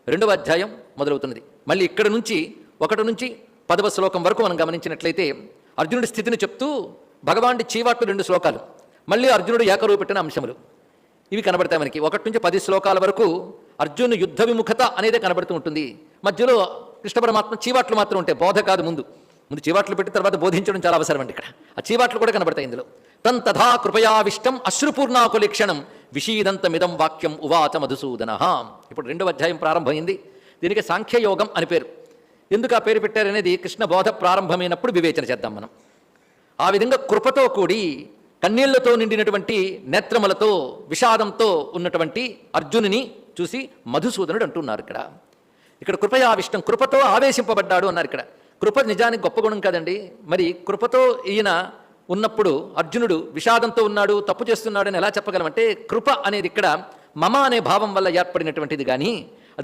రెండవ అధ్యాయం మొదలవుతున్నది. మళ్ళీ ఇక్కడ నుంచి 1 నుంచి 10వ శ్లోకం వరకు మనం గమనించినట్లయితే అర్జునుడి స్థితిని చెప్తూ భగవానుడి చీవాట్లు 2 శ్లోకాలు, మళ్ళీ అర్జునుడు ఏకరువు పెట్టిన అంశములు ఇవి కనబడతాయి మనకి. 1 నుంచి 10 శ్లోకాల వరకు అర్జును యుద్ధ విముఖత అనేది కనబడుతూ ఉంటుంది. మధ్యలో కృష్ణ పరమాత్మ చీవాట్లు మాత్రం ఉంటాయి, బోధ కాదు. ముందు చీవాట్లు పెట్టి తర్వాత బోధించడం చాలా అవసరం అండి. ఇక్కడ ఆ చీవాట్లు కూడా కనబడతాయి ఇందులో. తం తథా కృపయావిష్టం అశ్రుపూర్ణాకులీక్షణం విషీదంతమిదం వాక్యం ఉవాచ మధుసూదన. ఇప్పుడు 2వ అధ్యాయం ప్రారంభమైంది. దీనికి సాంఖ్యయోగం అని పేరు. ఎందుకు ఆ పేరు పెట్టారనేది కృష్ణ బోధ ప్రారంభమైనప్పుడు వివేచన చేద్దాం మనం. ఆ విధంగా కృపతో కూడి కన్నీళ్లతో నిండినటువంటి నేత్రములతో విషాదంతో ఉన్నటువంటి అర్జునుని చూసి మధుసూదనుడు అంటున్నారు. ఇక్కడ కృపయావిష్టం, కృపతో ఆవేశింపబడ్డాడు అన్నారు. ఇక్కడ కృప నిజానికి గొప్ప గుణం కాదండి. మరి కృపతో ఈయన ఉన్నప్పుడు అర్జునుడు విషాదంతో ఉన్నాడు, తప్పు చేస్తున్నాడు అని ఎలా చెప్పగలమంటే, కృప అనేది ఇక్కడ మమ అనే భావం వల్ల ఏర్పడినటువంటిది కానీ